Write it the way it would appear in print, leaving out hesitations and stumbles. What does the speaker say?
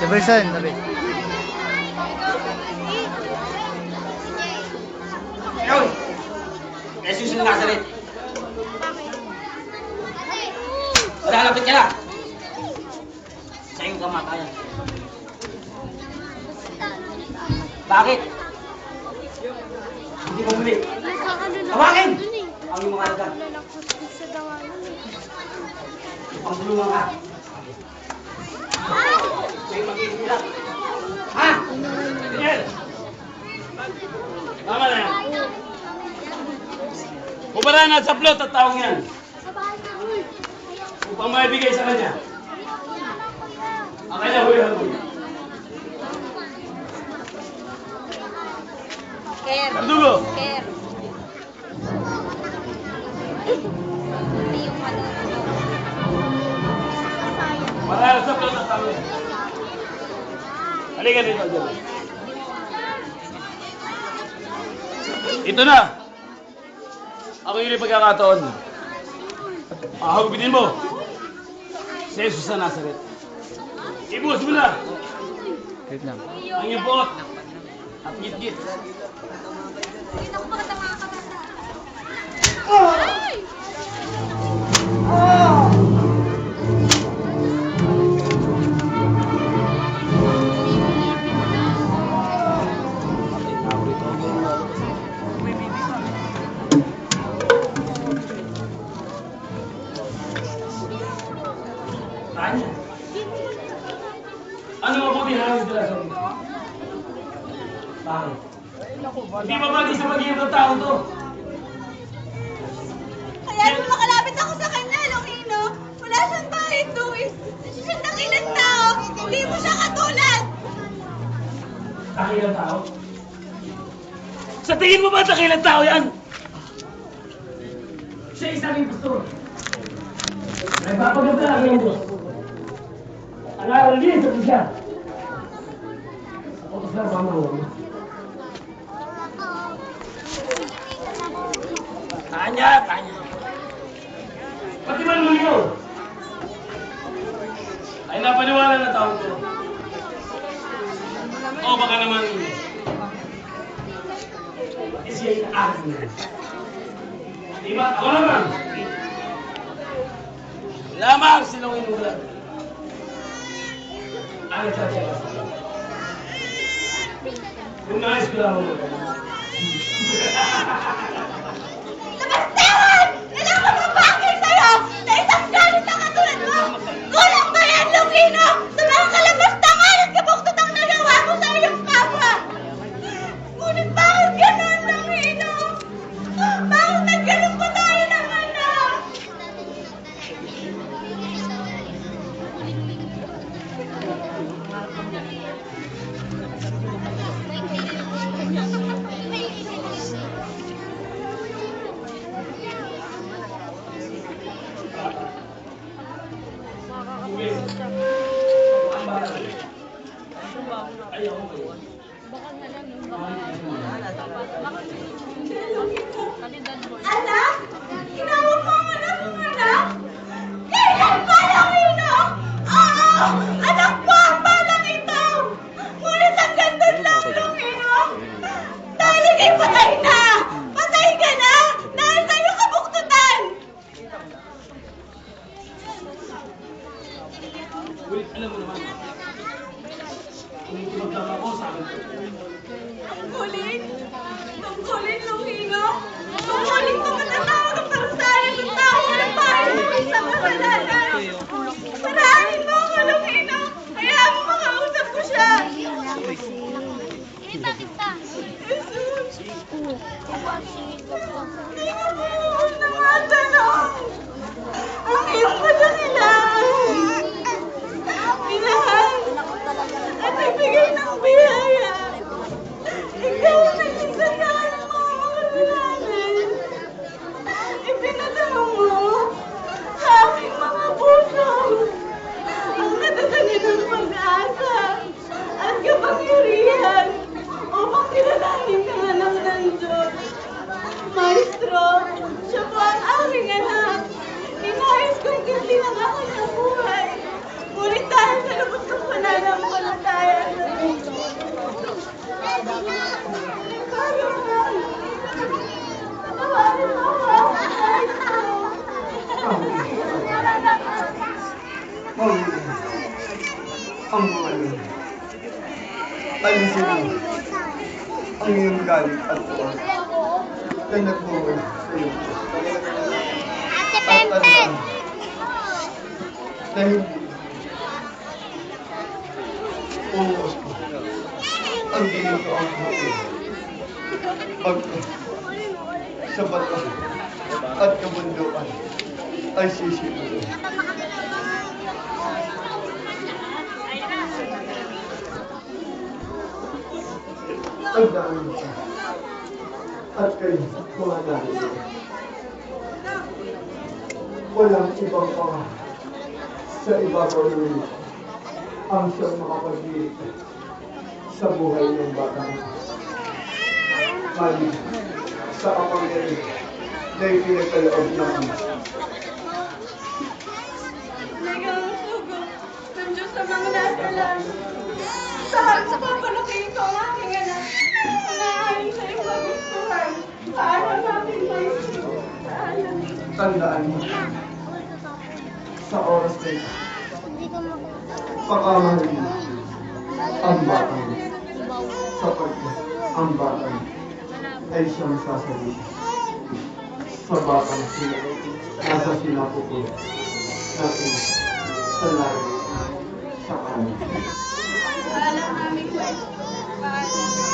Diverson, sabi. Ikaw! Jesus ng Nazaret! Malapit ka na! Sa iyong kamatayan. Bakit? Hindi mo muli. Tawakin! Ang iyong mga alaga. Pangulungan ka. May mag-iilang. Ha? Daniel! Tama na yan. Bumara na sa plot at taong yan. Upang maibigay sa kanya. Ang kanya hulihan mo. Care. Verdugo! Care. Hindi yung ano. Para sa plot at taong yan. Halika dito, Joel. Ito na! Ako yung pagkakataon. Hagupitin mo! Si Jesus sa Nazaret. Ibuhos mo na! Wait lang. Ang iyong buot at git-git. Hindi ako makita mga kabata. Tanya. Ano mabuti hangin sila sa iyo? Bakit? Hindi ba bagay sa pag-iingat ng tao to? Kaya nung makalapit ako sa kanya, Longino, wala siyang bahid, Luis. Siyang dakilang tao, hindi mo siya katulad. Dakilang tao? Sa tingin mo ba dakilang tao yan? Siya isang impostor. Nagpapaganda ang iyong Diyos. Ang aral din sa siya. Ako sa pamahon. Tanya! Pati ba nung ikaw? Ay napaniwala na tao ko. O baka naman siya yung akin na. Diba? Ako naman. Lamang silang inulat. Ano siya siya? Kung nais ko lang mo. Labastaran! Ilang mababakil sa'yo na isang galit na katulad mo! Kulang ba yan, Longino? Sa mga kalabastangan at kabuktutang nagawa mo sa iyong kapwa! Ngunit bakit ganun, Longino? Bakit nagganun pa tayo ng anak? Anak? Tinawag mo ang anak mong anak? Kailan pa, Longino? Oo! Anak ko ang batang ito! Ngunit hanggang doon lang, Longino! Dahil ikay patay na! Patay ka na! Dahil sa iyong kabuktutan! Wait, alam mo naman. Kung tumagtang ako sa akin. Tungkulin? Tungkulin, Longino? Tungkulin ko matatawag ang parusahan ng tao ng bahay sa kasalanan! Saranin mo ako, Longino! Kaya mo makausap ko siya! Jesus! Hindi ko na matanong! Ang iyong Maestro, siya po ang aking anak. Inayos kong hindi ng aking buhay. Ngunit dahil sa lubos kong pananampalataya sa Diyos. Bago na. Patawarin mo ako, Maestro. Ang mga yun. Alisin mo ang iyong galit at tuwa na nagbuhay sa iyo. At tandaan na hindi uus ko ang ginito ang buhay. Pagka sa bato at kabundukan ay sisimulan. Tandaan mo siya. At kayo, mga narito. Walang ibang pang sa ibabaw ng ang siyang makapag-iit sa buhay ng batang. Mali sa kapangyarihan na ipinagkaloob ng Ama. Nagang sugo ng Diyos sa mga nasa langit. Saan mo papalakihin ko ang aking anak? Naayon sa iyong magustuhan. Paalam aking maestro. Paalam. Tandaan mo, sa oras na ito, pakamahalin mo ang batang sapagkat ang batang ay siyang sasabihin sa batang nasa sinapupo natin sa langit sa kanya. Paalam aming maestro. Paalam.